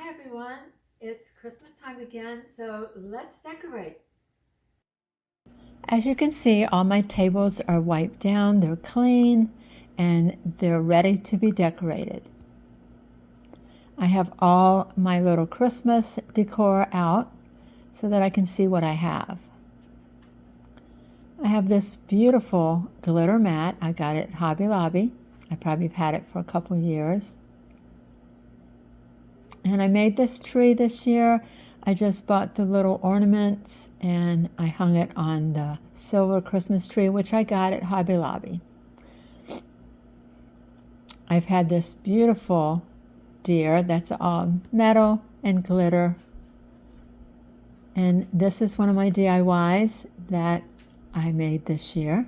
Hi everyone, it's Christmas time again, so let's decorate. As you can see, all my tables are wiped down, they're clean, and they're ready to be decorated. I have all my little Christmas decor out so that I can see what I have. I have this beautiful glitter mat. I got it at Hobby Lobby. I probably have had it for a couple years. And I made this tree this year. I just bought the little ornaments and I hung it on the silver Christmas tree, which I got at Hobby Lobby. I've had this beautiful deer that's all metal and glitter. And this is one of my DIYs that I made this year.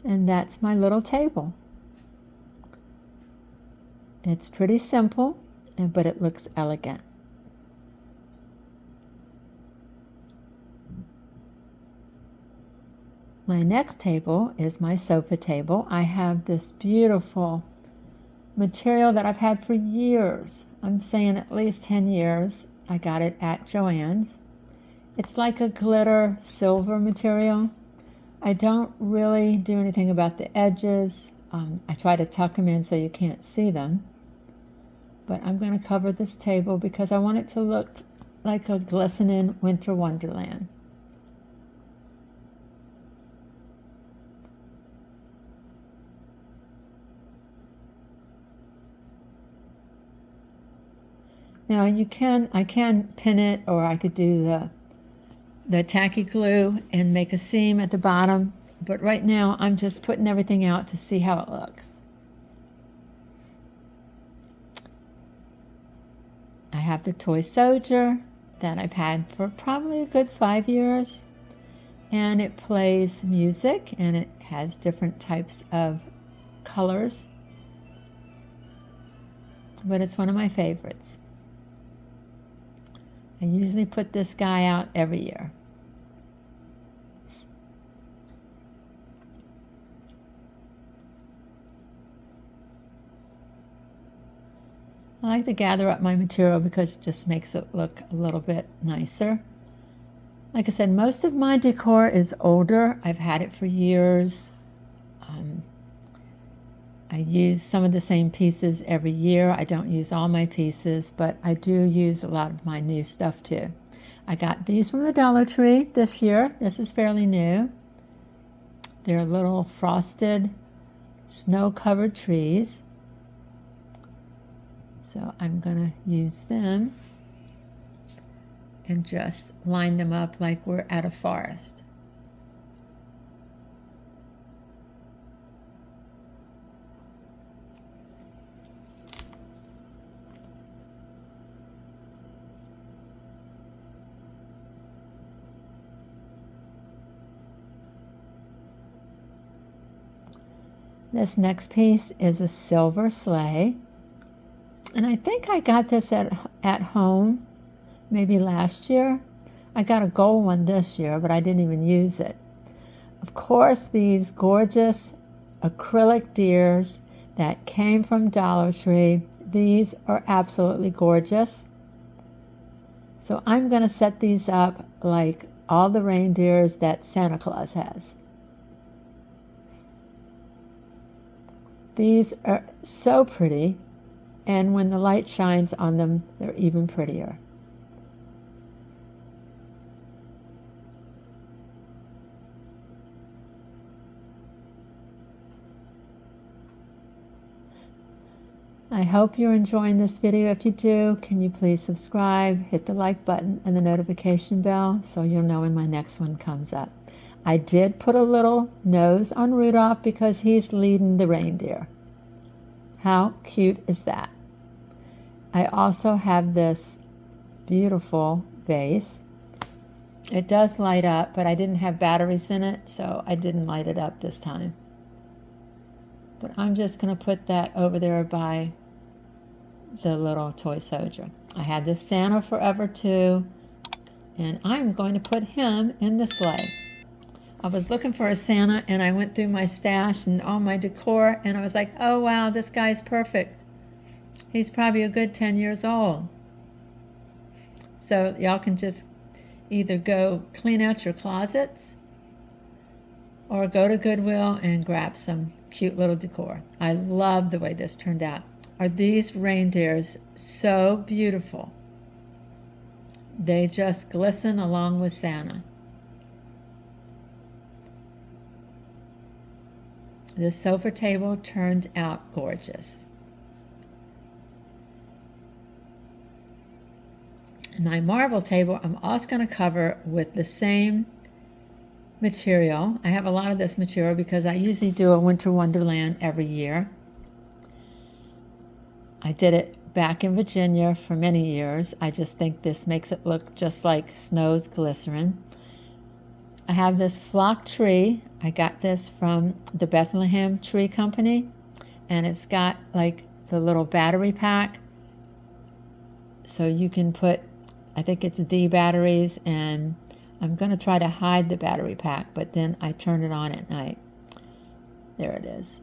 And that's my little table. It's pretty simple, but it looks elegant. My next table is my sofa table. I have this beautiful material that I've had for years. I'm saying at least 10 years. I got it at Joann's. It's like a glitter silver material. I don't really do anything about the edges. I try to tuck them in so you can't see them. But I'm going to cover this table because I want it to look like a glistening winter wonderland. Now I can pin it, or I could do the tacky glue and make a seam at the bottom. But right now I'm just putting everything out to see how it looks. I have the toy soldier that I've had for probably a good 5 years, and it plays music and it has different types of colors, but it's one of my favorites. I usually put this guy out every year. I like to gather up my material because it just makes it look a little bit nicer. Like I said, most of my decor is older. I've had it for years. I use some of the same pieces every year. I don't use all my pieces, but I do use a lot of my new stuff too. I got these from the Dollar Tree this year. This is fairly new. They're little frosted, snow-covered trees. So I'm going to use them and just line them up like we're at a forest. This next piece is a silver sleigh. And I think I got this at home maybe last year. I got a gold one this year, but I didn't even use it. Of course, these gorgeous acrylic deers that came from Dollar Tree, these are absolutely gorgeous. So I'm going to set these up like all the reindeers that Santa Claus has. These are so pretty, and when the light shines on them, they're even prettier. I hope you're enjoying this video. If you do, can you please subscribe, hit the like button and the notification bell so you'll know when my next one comes up. I did put a little nose on Rudolph because he's leading the reindeer. How cute is that? I also have this beautiful vase. It does light up, but I didn't have batteries in it, so I didn't light it up this time. But I'm just going to put that over there by the little toy soldier. I had this Santa forever too, and I'm going to put him in the sleigh. I was looking for a Santa, and I went through my stash and all my decor, and I was like, oh wow, this guy's perfect. He's probably a good 10 years old. So y'all can just either go clean out your closets or go to Goodwill and grab some cute little decor. I love the way this turned out. Are these reindeers so beautiful? They just glisten along with Santa. This sofa table turned out gorgeous. My marble table I'm also going to cover with the same material. I have a lot of this material because I usually do a winter wonderland every year. I did it back in Virginia for many years. I just think this makes it look just like snow's glycerin. I have this flock tree. I got this from the Bethlehem Tree Company, and it's got like the little battery pack. So you can put, I think it's D batteries, and I'm going to try to hide the battery pack, but then I turn it on at night. There it is.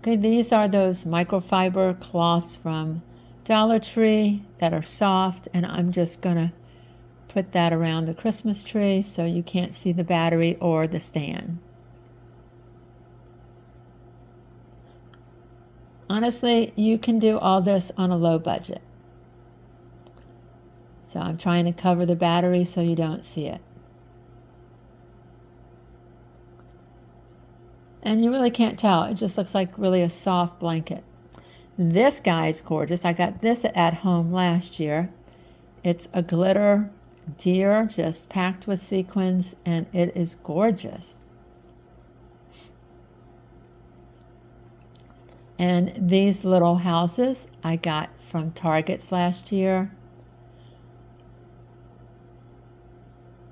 Okay, these are those microfiber cloths from Dollar Tree that are soft, and I'm just going to put that around the Christmas tree so you can't see the battery or the stand. Honestly, you can do all this on a low budget. So I'm trying to cover the battery so you don't see it. And you really can't tell. It just looks like really a soft blanket. This guy's gorgeous. I got this at home last year. It's a glitter deer just packed with sequins, and it is gorgeous. And these little houses I got from Targets last year.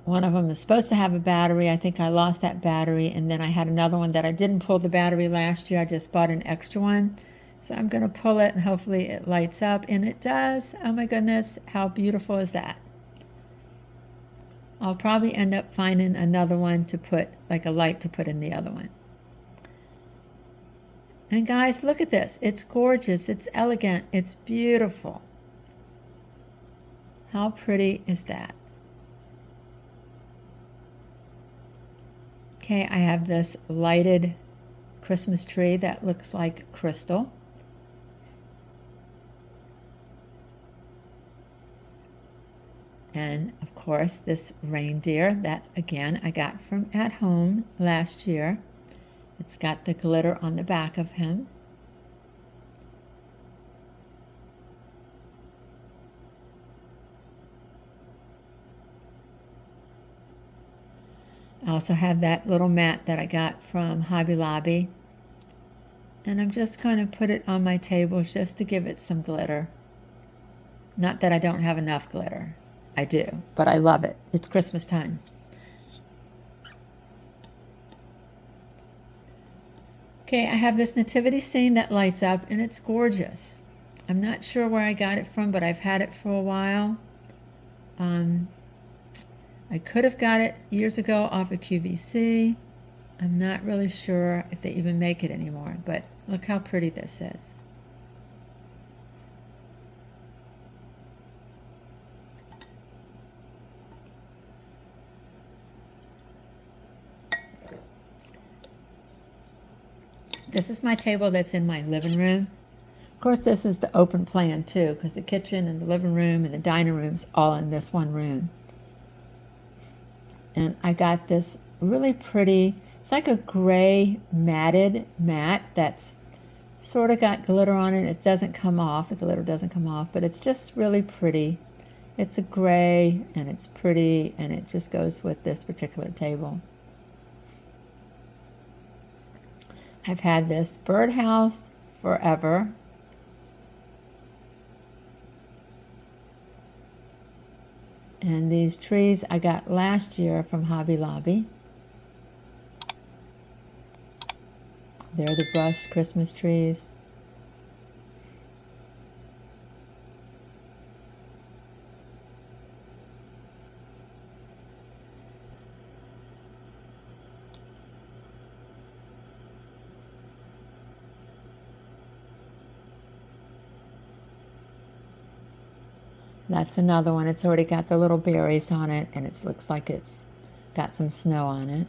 One of them is supposed to have a battery. I think I lost that battery, and then I had another one that I didn't pull the battery last year. I just bought an extra one. So I'm going to pull it, and hopefully it lights up, and it does. Oh my goodness, how beautiful is that? I'll probably end up finding another one to put, like a light to put in the other one. And guys, look at this. It's gorgeous. It's elegant. It's beautiful. How pretty is that? Okay, I have this lighted Christmas tree that looks like crystal. And of course, this reindeer that, again, I got from at home last year. It's got the glitter on the back of him. I also have that little mat that I got from Hobby Lobby. And I'm just going to put it on my table just to give it some glitter. Not that I don't have enough glitter. I do, but I love it. It's Christmas time. Okay, I have this nativity scene that lights up, and it's gorgeous. I'm not sure where I got it from, but I've had it for a while. I could have got it years ago off of QVC. I'm not really sure if they even make it anymore, but look how pretty this is. This is my table that's in my living room. Of course, this is the open plan too, because the kitchen and the living room and the dining room's all in this one room. And I got this really pretty, it's like a gray matted mat that's sort of got glitter on it. It doesn't come off, the glitter doesn't come off, but it's just really pretty. It's a gray and it's pretty, and it just goes with this particular table. I've had this birdhouse forever. And these trees I got last year from Hobby Lobby. They're the brushed Christmas trees. That's another one. It's already got the little berries on it, and it looks like it's got some snow on it.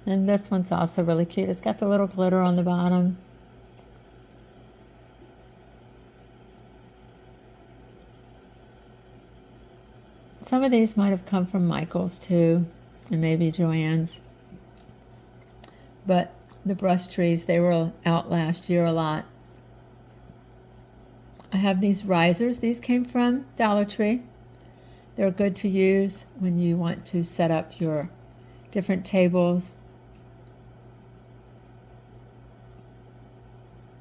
And this one's also really cute. It's got the little glitter on the bottom. Some of these might have come from Michael's too, and maybe Joann's. But the brush trees, they were out last year a lot. I have these risers. These came from Dollar Tree. They're good to use when you want to set up your different tables.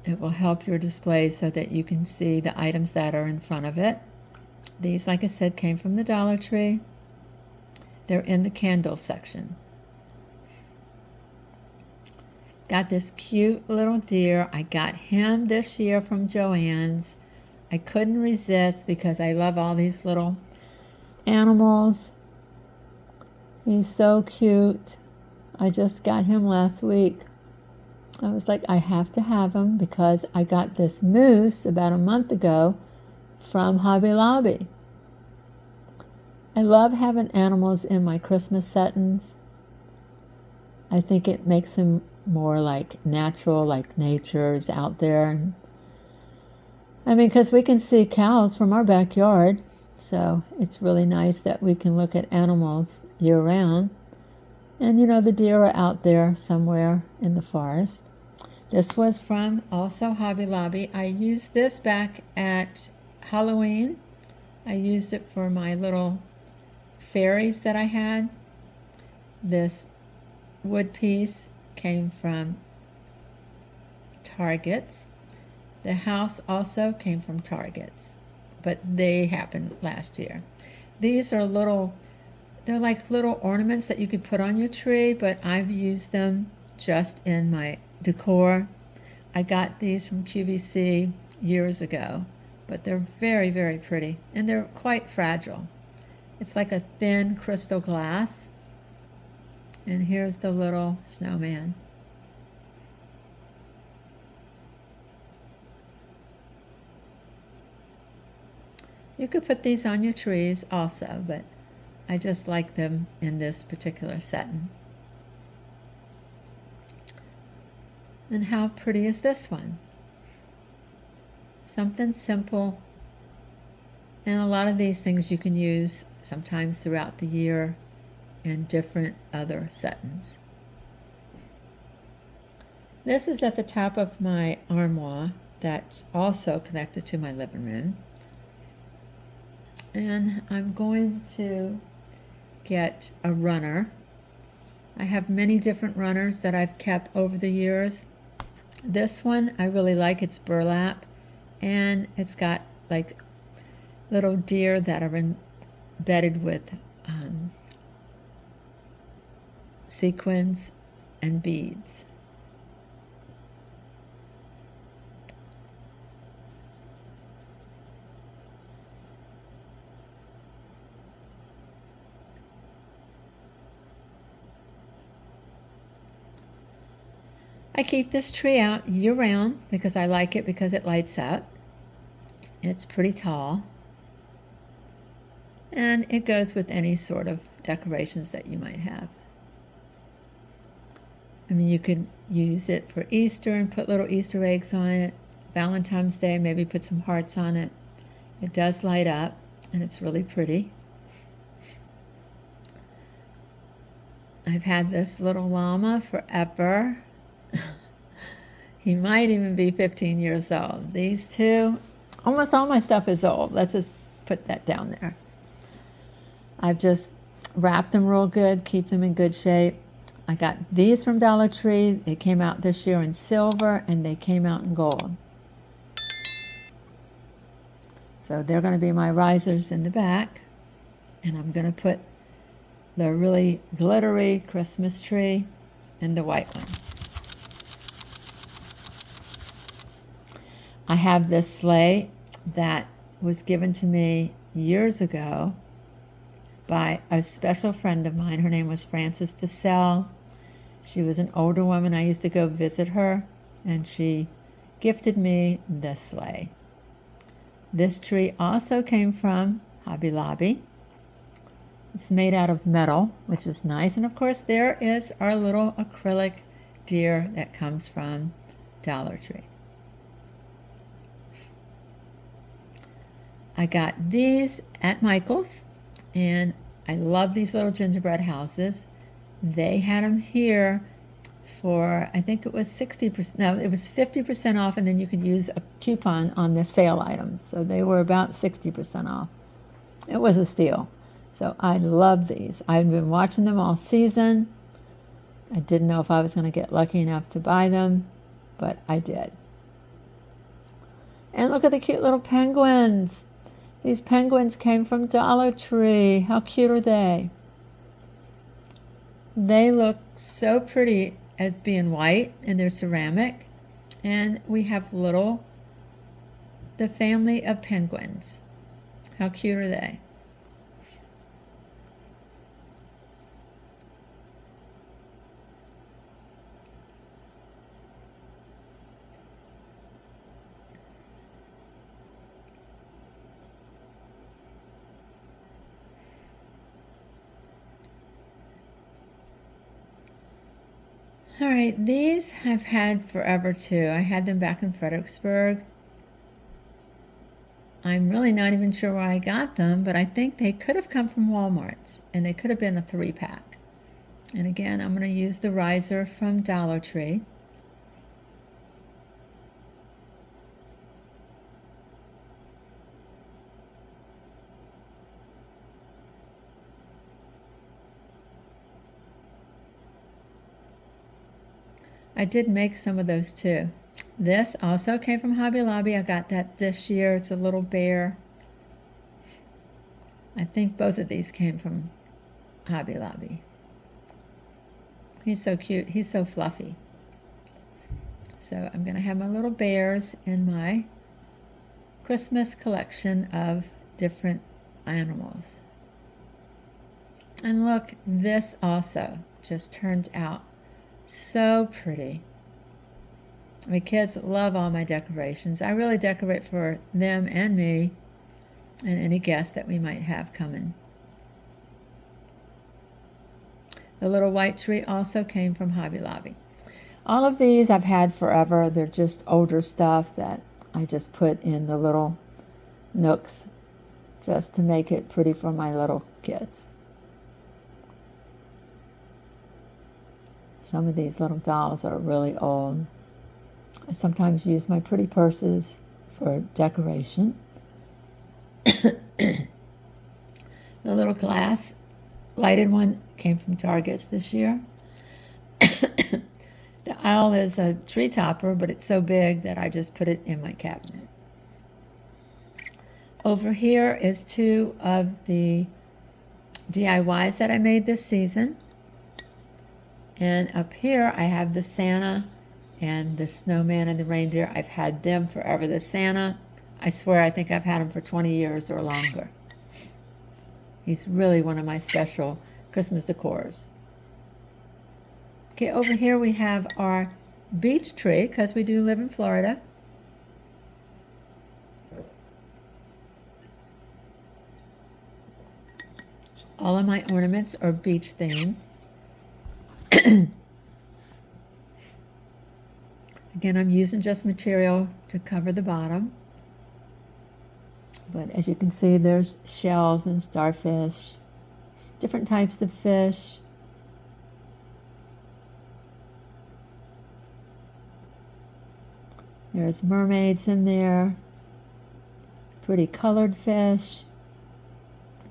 It will help your display so that you can see the items that are in front of it. These, like I said, came from the Dollar Tree. They're in the candle section. Got this cute little deer. I got him this year from Joann's. I couldn't resist because I love all these little animals. He's so cute. I just got him last week. I was like, I have to have him because I got this moose about a month ago from Hobby Lobby. I love having animals in my Christmas settings. I think it makes them more like natural, like nature's out there. I mean, because we can see cows from our backyard, so it's really nice that we can look at animals year-round. And, you know, the deer are out there somewhere in the forest. This was from also Hobby Lobby. I used this back at Halloween. I used it for my little fairies that I had. This wood piece came from Target's. The house also came from Target's, but they happened last year. These are little, they're like little ornaments that you could put on your tree, but I've used them just in my decor. I got these from QVC years ago, but they're very, very pretty, and they're quite fragile. It's like a thin crystal glass. And here's the little snowman. You could put these on your trees also, but I just like them in this particular setting. And how pretty is this one? Something simple. And a lot of these things you can use sometimes throughout the year in different other settings. This is at the top of my armoire that's also connected to my living room. And I'm going to get a runner. I have many different runners that I've kept over the years. This one I really like. It's burlap, and it's got like little deer that are embedded with sequins and beads. I keep this tree out year-round because I like it because it lights up. It's pretty tall. And it goes with any sort of decorations that you might have. I mean, you could use it for Easter and put little Easter eggs on it. Valentine's Day, maybe put some hearts on it. It does light up, and it's really pretty. I've had this little llama forever. He might even be 15 years old. These two, almost all my stuff is old. Let's just put that down there. I've just wrapped them real good, keep them in good shape. I got these from Dollar Tree. They came out this year in silver, and they came out in gold. So they're going to be my risers in the back. And I'm going to put the really glittery Christmas tree in the white one. I have this sleigh that was given to me years ago by a special friend of mine. Her name was Frances DeSalle. She was an older woman. I used to go visit her, and she gifted me this sleigh. This tree also came from Hobby Lobby. It's made out of metal, which is nice. And of course, there is our little acrylic deer that comes from Dollar Tree. I got these at Michael's, and I love these little gingerbread houses. They had them here for, I think it was 60%, no, it was 50% off, and then you could use a coupon on the sale items. So they were about 60% off. It was a steal. So I love these. I've been watching them all season. I didn't know if I was going to get lucky enough to buy them, but I did. And look at the cute little penguins. These penguins came from Dollar Tree. How cute are they? They look so pretty as being white, and they're ceramic. And we have the family of penguins. How cute are they? All right, these I've had forever too. I had them back in Fredericksburg. I'm really not even sure where I got them, but I think they could have come from Walmart's, and they could have been a 3-pack. And again, I'm going to use the riser from Dollar Tree. I did make some of those too. This also came from Hobby Lobby. I got that this year. It's a little bear. I think both of these came from Hobby Lobby. He's so cute. He's so fluffy. So I'm going to have my little bears in my Christmas collection of different animals. And look, this also just turns out so pretty. My kids love all my decorations. I really decorate for them and me and any guests that we might have coming. The little white tree also came from Hobby Lobby. All of these I've had forever. They're just older stuff that I just put in the little nooks just to make it pretty for my little kids. Some of these little dolls are really old. I sometimes use my pretty purses for decoration. The little glass lighted one came from Target's this year. The owl is a tree topper, but it's so big that I just put it in my cabinet. Over here is 2 of the DIYs that I made this season. And up here I have the Santa and the snowman and the reindeer. I've had them forever. The Santa, I swear I think I've had him for 20 years or longer. He's really one of my special Christmas decors. Okay, over here we have our beach tree because we do live in Florida. All of my ornaments are beach themed. Again, I'm using just material to cover the bottom. But as you can see, there's shells and starfish, different types of fish. There's mermaids in there, pretty colored fish.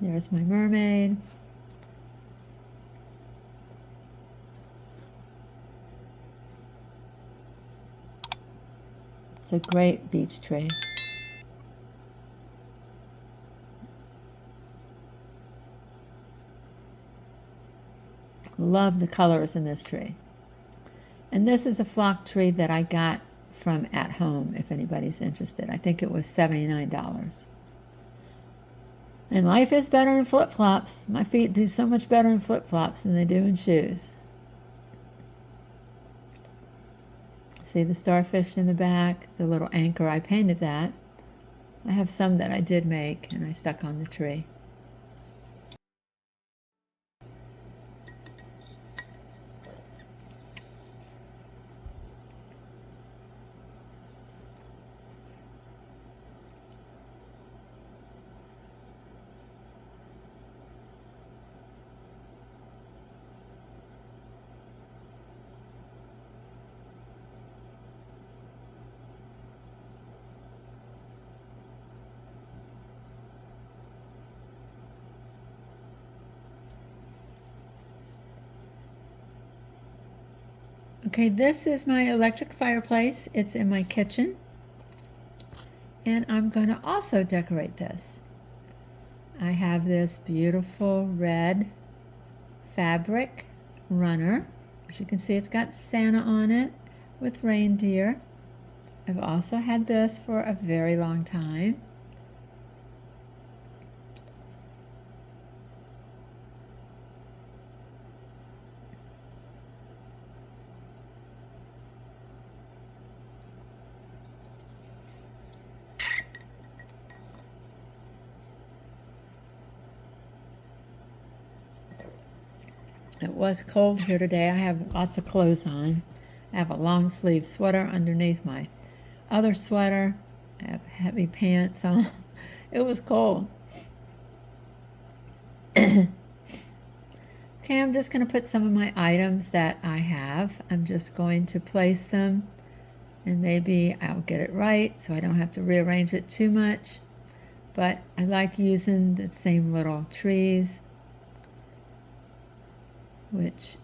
There's my mermaid. It's a great beach tree. Love the colors in this tree. And this is a flock tree that I got from At Home, if anybody's interested. I think it was $79. And life is better in flip-flops. My feet do so much better in flip-flops than they do in shoes. See the starfish in the back, the little anchor, I painted that. I have some that I did make and I stuck on the tree. Okay, this is my electric fireplace. It's in my kitchen. And I'm going to also decorate this. I have this beautiful red fabric runner. As you can see, it's got Santa on it with reindeer. I've also had this for a very long time. It was cold here today. I have lots of clothes on. I have a long sleeve sweater underneath my other sweater. I have heavy pants on. It was cold. Okay, I'm just going to put some of my items that I have. I'm just going to place them and maybe I'll get it right so I don't have to rearrange it too much. But I like using the same little trees, which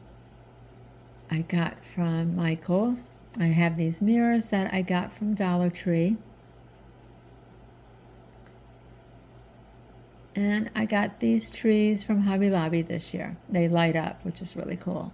I got from Michael's. I have these mirrors that I got from Dollar Tree. And I got these trees from Hobby Lobby this year. They light up, which is really cool.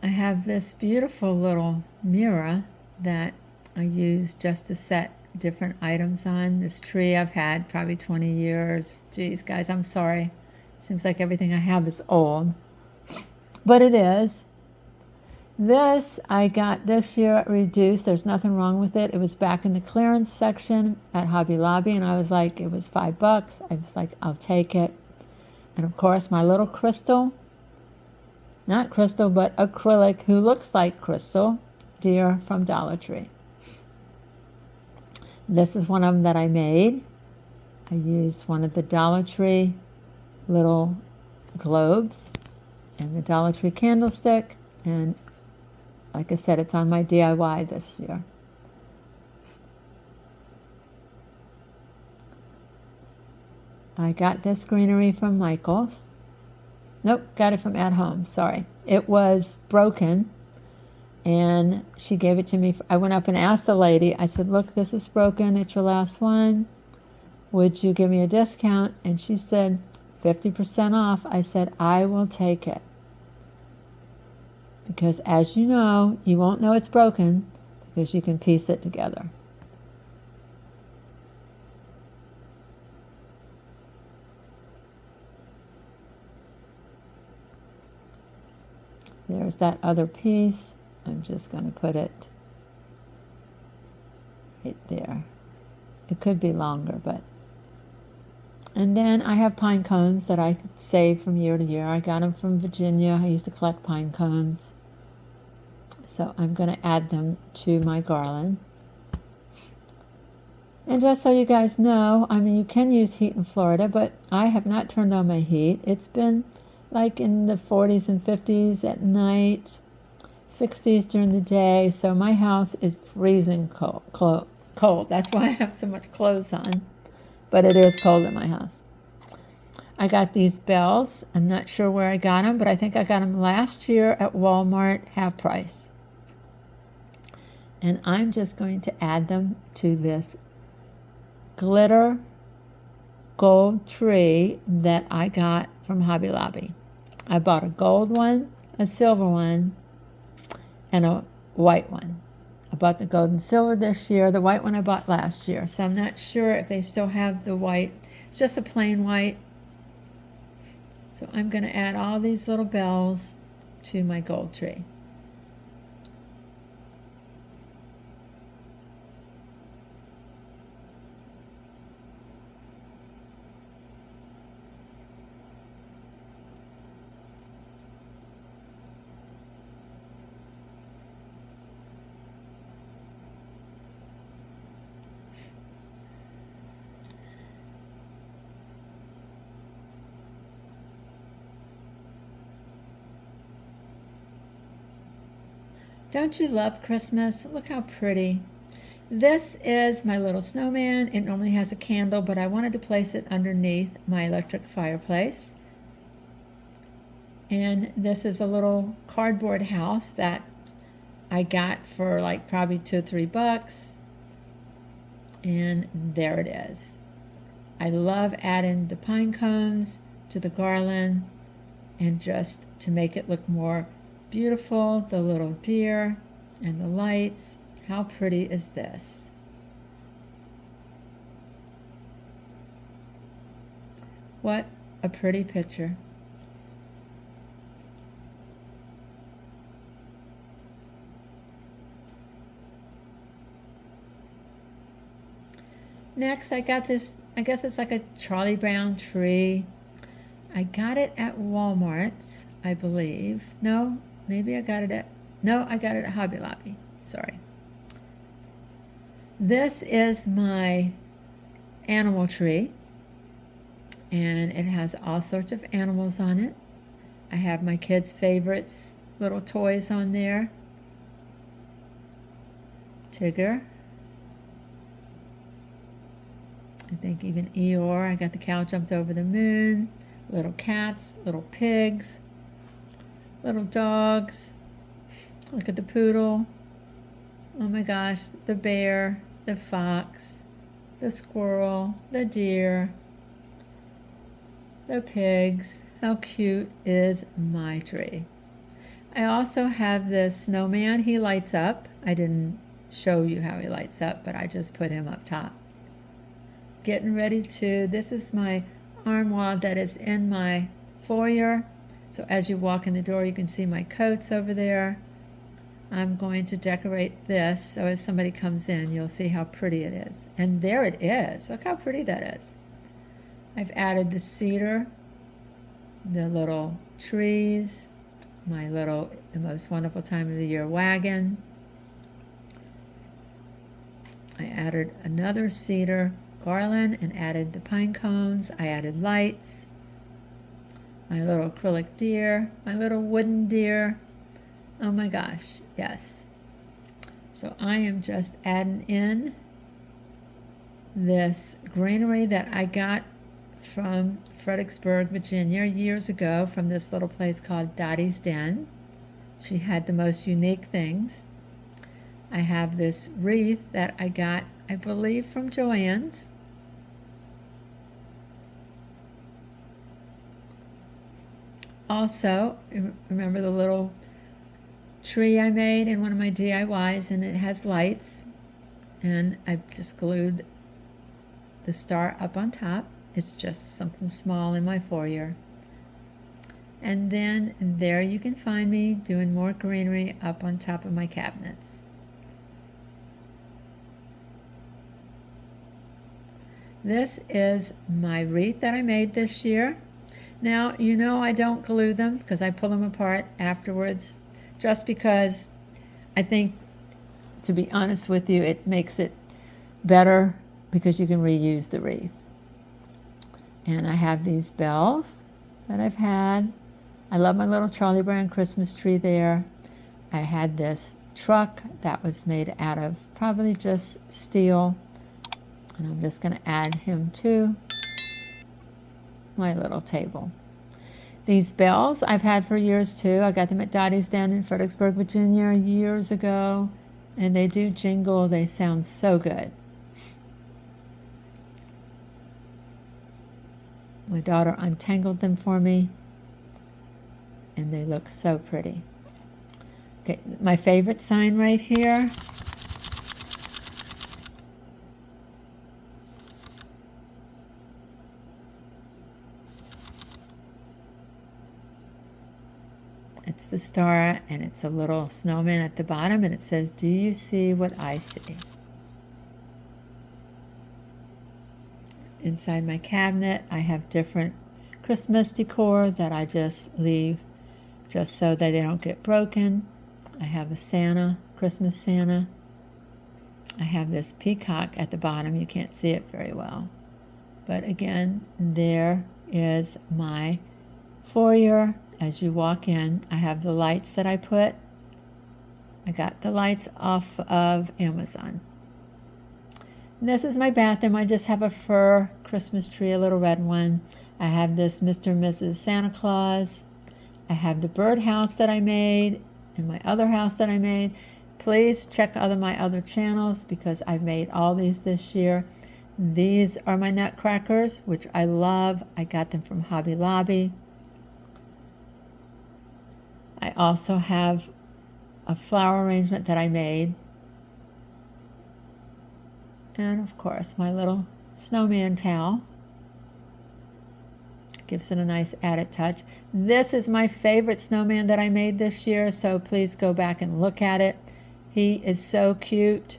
I have this beautiful little mirror that I use just to set different items on. This tree I've had probably 20 years. Geez, guys, I'm sorry. Seems like everything I have is old, but it is. This I got this year reduced. There's nothing wrong with it. It was back in the clearance section at Hobby Lobby, and I was like, it was $5. I was like, I'll take it. And of course, my little crystal, not crystal, but acrylic, who looks like crystal, deer from Dollar Tree. This is one of them that I made. I used one of the Dollar Tree little globes and the Dollar Tree candlestick, and like I said, it's on my DIY this year. I got this greenery from Michael's. Nope, got it from At Home, sorry. It was broken, and she gave it to me. I went up and asked the lady, I said, look, this is broken, it's your last one. Would you give me a discount? And she said, 50% off. I said, I will take it. Because as you know, you won't know it's broken because you can piece it together. There's that other piece. I'm just going to put it right there. It could be longer, but. And then I have pine cones that I save from year to year. I got them from Virginia. I used to collect pine cones. So I'm going to add them to my garland. And just so you guys know, I mean, you can use heat in Florida, but I have not turned on my heat. It's been like in the 40s and 50s at night, 60s during the day. So my house is freezing cold. That's why I have so much clothes on. But it is cold in my house. I got these bells. I'm not sure where I got them, but I think I got them last year at Walmart half price. And I'm just going to add them to this glitter gold tree that I got from Hobby Lobby. I bought a gold one, a silver one, and a white one. I bought the gold and silver this year. The white one I bought last year. So I'm not sure if they still have the white. It's just a plain white. So I'm going to add all these little bells to my gold tree. Don't you love Christmas? Look how pretty. This is my little snowman. It normally has a candle, but I wanted to place it underneath my electric fireplace. And this is a little cardboard house that I got for like probably $2 or $3. And there it is. I love adding the pine cones to the garland and just to make it look more beautiful, the little deer and the lights. How pretty is this? What a pretty picture. Next, I got this, I guess it's like a Charlie Brown tree. I got it at Walmart's, I believe. No, maybe I got it at, no, I got it at Hobby Lobby. Sorry. This is my animal tree, and it has all sorts of animals on it. I have my kids' favorites, little toys on there. Tigger. I think even Eeyore. I got the cow jumped over the moon. Little cats, little pigs, little dogs. Look at the poodle. Oh my gosh, the bear, the fox, the squirrel, the deer, the pigs. How cute is my tree? I also have this snowman. He lights up. I didn't show you how he lights up, but I just put him up top. Getting ready to, this is my armoire that is in my foyer. So as you walk in the door, you can see my coats over there. I'm going to decorate this so as somebody comes in, you'll see how pretty it is. And there it is. Look how pretty that is. I've added the cedar, the little trees, my little, the most wonderful time of the year wagon. I added another cedar garland and added the pine cones. I added lights, my little acrylic deer, my little wooden deer. Oh my gosh, yes. So I am just adding in this greenery that I got from Fredericksburg, Virginia years ago from this little place called Dottie's Den. She had the most unique things. I have this wreath that I got, I believe, from Joann's. Also, remember the little tree I made in one of my DIYs, and it has lights, and I just glued the star up on top. It's just something small in my foyer. And then there you can find me doing more greenery up on top of my cabinets. This is my wreath that I made this year. Now, you know I don't glue them because I pull them apart afterwards, just because I think, to be honest with you, it makes it better because you can reuse the wreath. And I have these bells that I've had. I love my little Charlie Brown Christmas tree there. I had this truck that was made out of probably just steel, and I'm just going to add him too. my little table. These bells I've had for years too. I got them at Dottie's down in Fredericksburg, Virginia years ago. And they do jingle. They sound so good. My daughter untangled them for me. And they look so pretty. Okay, my favorite sign right here. It's the star, and it's a little snowman at the bottom, and it says, "Do you see what I see?" Inside my cabinet, I have different Christmas decor that I just leave just so that they don't get broken. I have a Santa, Christmas Santa. I have this peacock at the bottom. You can't see it very well. But again, there is my foyer. As you walk in, I have the lights that I put. I got the lights off of Amazon. And this is my bathroom. I just have a fir Christmas tree, a little red one. I have this Mr. and Mrs. Santa Claus. I have the birdhouse that I made and my other house that I made. Please check my other channels because I've made all these this year. These are my nutcrackers, which I love. I got them from Hobby Lobby. I also have a flower arrangement that I made. And of course, my little snowman towel. Gives it a nice added touch. This is my favorite snowman that I made this year, so please go back and look at it. He is so cute.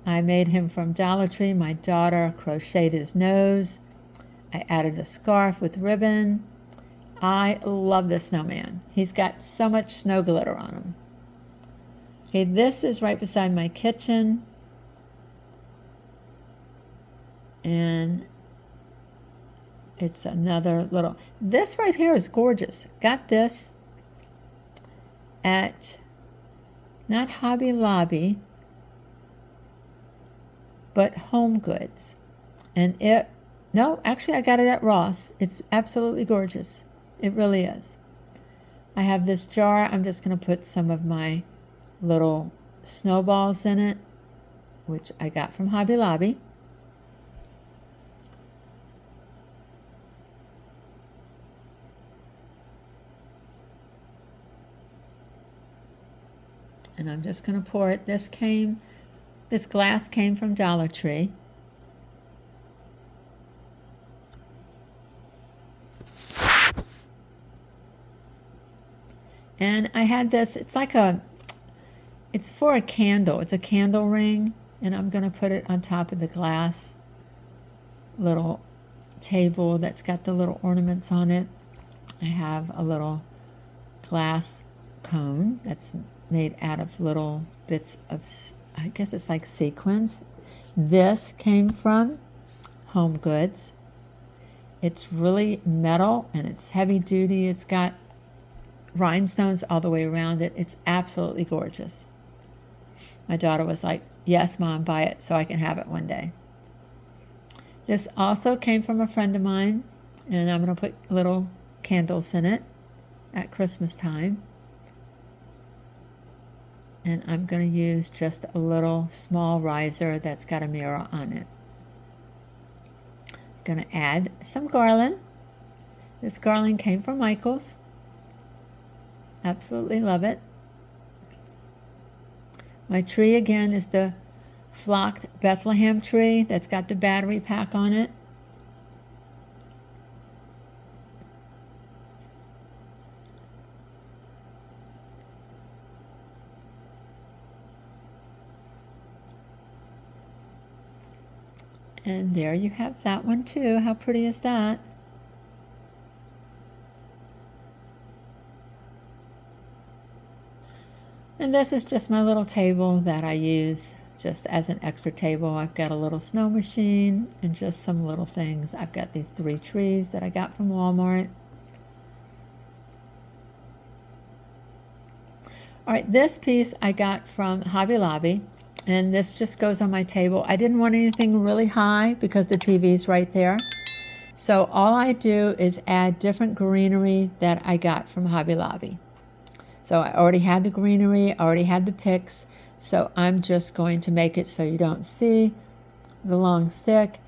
I made him from Dollar Tree. My daughter crocheted his nose. I added a scarf with ribbon. I love this snowman. He's got so much snow glitter on him. Okay, this is right beside my kitchen. And it's another little, this right here is gorgeous. Got this at, not Hobby Lobby, but Home Goods. And no, actually I got it at Ross. It's absolutely gorgeous. It really is. I have this jar. I'm just going to put some of my little snowballs in it, which I got from Hobby Lobby. And I'm just going to pour it. This glass came from Dollar Tree. And I had this, it's for a candle. It's a candle ring, and I'm going to put it on top of the glass little table that's got the little ornaments on it. I have a little glass cone that's made out of little bits of, I guess it's like sequins. This came from Home Goods. It's really metal and it's heavy duty. It's got rhinestones all the way around it. It's absolutely gorgeous. My daughter was like, "Yes, Mom, buy it so I can have it one day." This also came from a friend of mine, and I'm going to put little candles in it at Christmas time. And I'm going to use just a little small riser that's got a mirror on it. I'm going to add some garland. This garland came from Michael's. Absolutely love it. My tree again is the flocked Bethlehem tree that's got the battery pack on it. And there you have that one too. How pretty is that? And this is just my little table that I use just as an extra table. I've got a little snow machine and just some little things. I've got these 3 trees that I got from Walmart. All right, this piece I got from Hobby Lobby, and this just goes on my table. I didn't want anything really high because the TV's right there. So all I do is add different greenery that I got from Hobby Lobby. So I already had the greenery, I already had the picks, so I'm just going to make it so you don't see the long stick,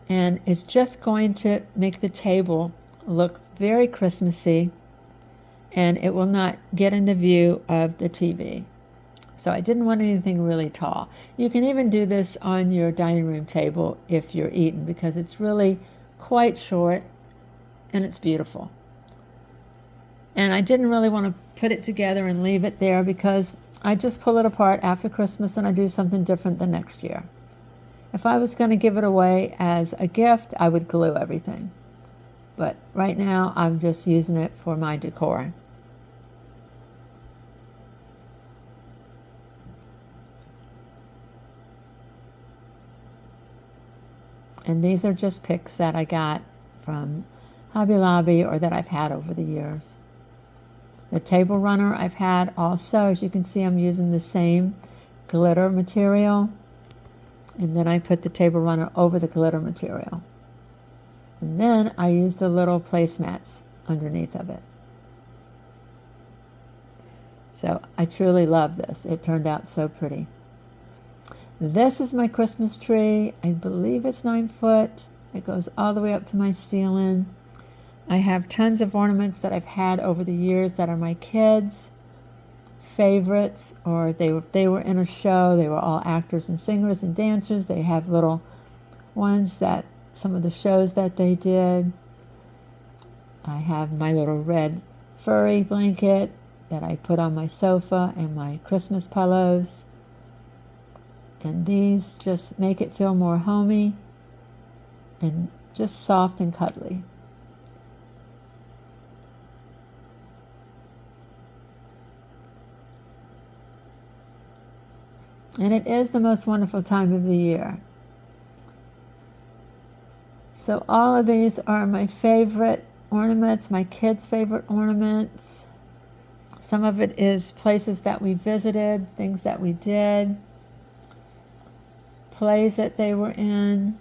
and it's just going to make the table look very Christmassy, and it will not get in the view of the TV. So I didn't want anything really tall. You can even do this on your dining room table if you're eating, because it's really quite short and it's beautiful. And I didn't really want to put it together and leave it there, because I just pull it apart after Christmas and I do something different the next year. If I was going to give it away as a gift, I would glue everything. But right now, I'm just using it for my decor. And these are just picks that I got from Hobby Lobby or that I've had over the years. The table runner I've had also, as you can see, I'm using the same glitter material. And then I put the table runner over the glitter material. And then I used the little placemats underneath of it. So I truly love this. It turned out so pretty. This is my Christmas tree. I believe it's 9 foot. It goes all the way up to my ceiling. I have tons of ornaments that I've had over the years that are my kids' favorites, or they were in a show. They were all actors and singers and dancers. They have little ones that some of the shows that they did. I have my little red furry blanket that I put on my sofa and my Christmas pillows. And these just make it feel more homey and just soft and cuddly. And it is the most wonderful time of the year. So all of these are my favorite ornaments, my kids' favorite ornaments. Some of it is places that we visited, things that we did, plays that they were in.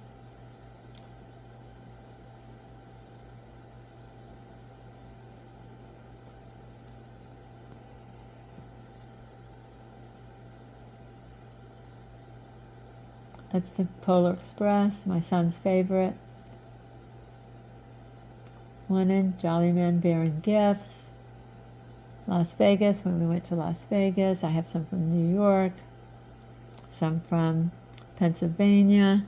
That's the Polar Express, my son's favorite. One in Jolly Men bearing gifts. Las Vegas, when we went to Las Vegas. I have some from New York, some from Pennsylvania.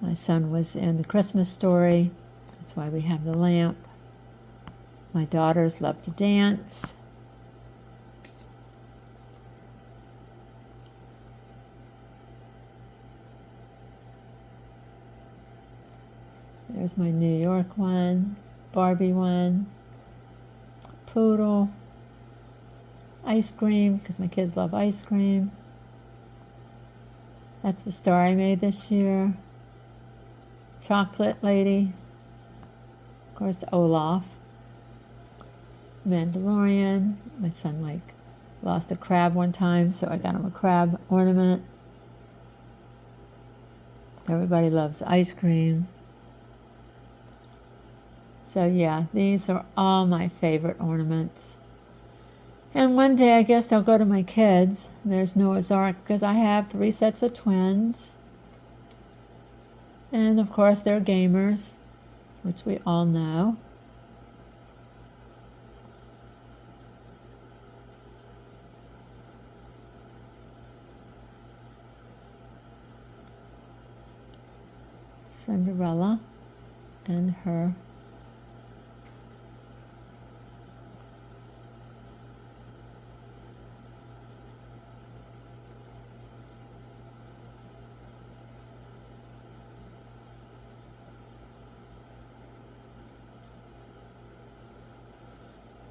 My son was in The Christmas Story. That's why we have the lamp. My daughters love to dance. There's my New York one, Barbie one, poodle, ice cream, because my kids love ice cream. That's the star I made this year. Chocolate lady. Of course, Olaf. Mandalorian. My son lost a crab one time, so I got him a crab ornament. Everybody loves ice cream. So yeah, these are all my favorite ornaments. And one day I guess they'll go to my kids. There's Noah's Ark, because I have 3 sets of twins. And of course they're gamers, which we all know. Cinderella and her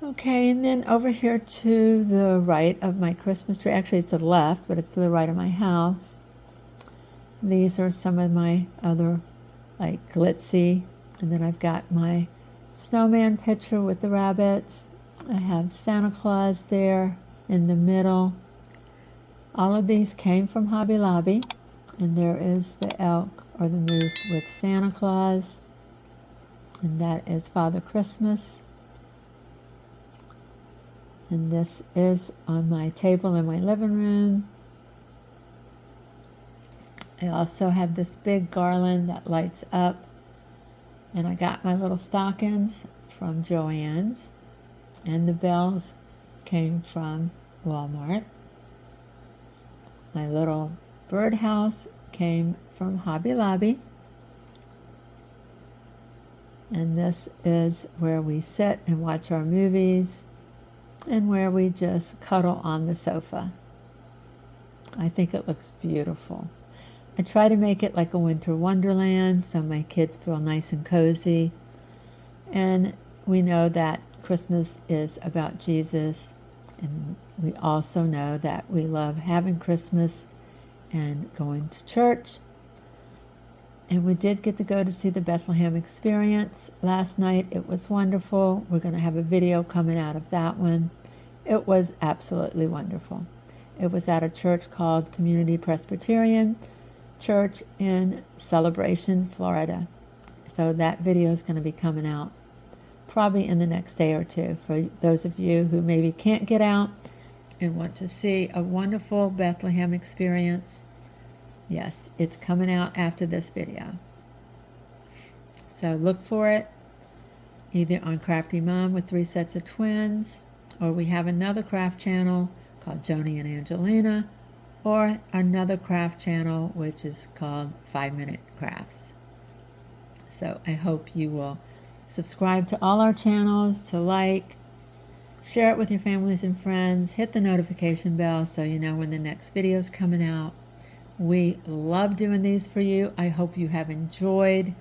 Okay, and then over here to the right of my Christmas tree, actually it's to the left, but it's to the right of my house. These are some of my other glitzy, and then I've got my snowman picture with the rabbits. I have Santa Claus there in the middle. All of these came from Hobby Lobby, and there is the elk or the moose with Santa Claus. And that is Father Christmas. And this is on my table in my living room. I also have this big garland that lights up. And I got my little stockings from Joann's. And the bells came from Walmart. My little birdhouse came from Hobby Lobby. And this is where we sit and watch our movies and where we just cuddle on the sofa. I think it looks beautiful. I try to make it like a winter wonderland so my kids feel nice and cozy. And we know that Christmas is about Jesus, and we also know that we love having Christmas and going to church. And we did get to go to see the Bethlehem Experience last night. It was wonderful. We're going to have a video coming out of that one. It was absolutely wonderful. It was at a church called Community Presbyterian Church in Celebration, Florida. So that video is going to be coming out probably in the next day or two for those of you who maybe can't get out and want to see a wonderful Bethlehem experience. Yes, it's coming out after this video. So look for it either on Crafty Mom with 3 Sets of Twins, or we have another craft channel called Joni and Angelina, or another craft channel which is called 5 Minute Crafts. So I hope you will subscribe to all our channels, to like, share it with your families and friends, hit the notification bell so you know when the next video is coming out. We love doing these for you. I hope you have enjoyed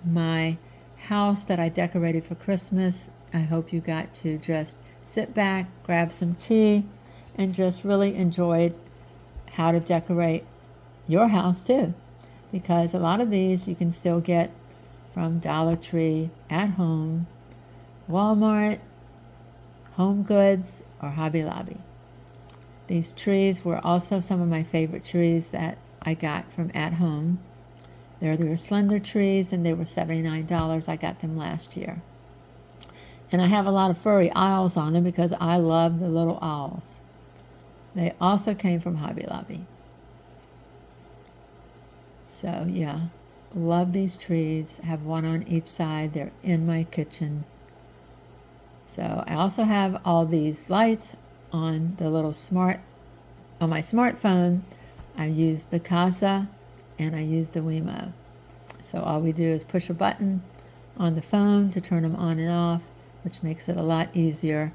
my house that I decorated for Christmas. I hope you got to just sit back, grab some tea, and just really enjoyed how to decorate your house too. Because a lot of these you can still get from Dollar Tree, at home, Walmart, Home Goods, or Hobby Lobby. These trees were also some of my favorite trees that I got from At Home. They were slender trees and they were $79. I got them last year. And I have a lot of furry owls on them because I love the little owls. They also came from Hobby Lobby. So yeah, love these trees. I have one on each side. They're in my kitchen. So I also have all these lights on the little on my smartphone. I use the Casa and I use the Wemo. So all we do is push a button on the phone to turn them on and off, which makes it a lot easier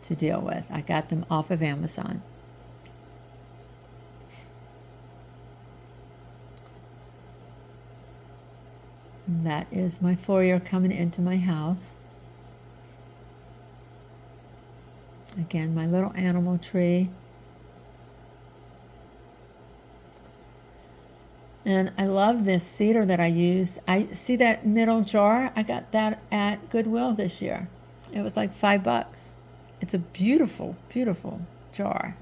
to deal with. I got them off of Amazon. And that is my foyer coming into my house. Again, my little animal tree. And I love this cedar that I used. I see that middle jar. I got that at Goodwill this year. It was like $5. It's a beautiful, beautiful jar.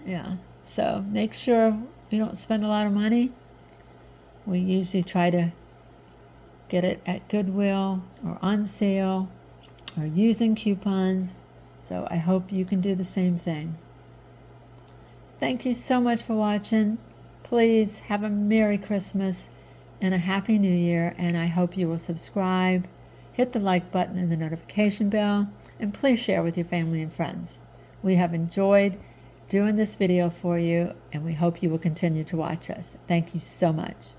Yeah. So make sure you don't spend a lot of money. We usually try to get it at Goodwill or on sale or using coupons. So I hope you can do the same thing. Thank you so much for watching. Please have a Merry Christmas and a Happy New Year. And I hope you will subscribe, hit the like button and the notification bell, and please share with your family and friends. We have enjoyed doing this video for you, and we hope you will continue to watch us. Thank you so much.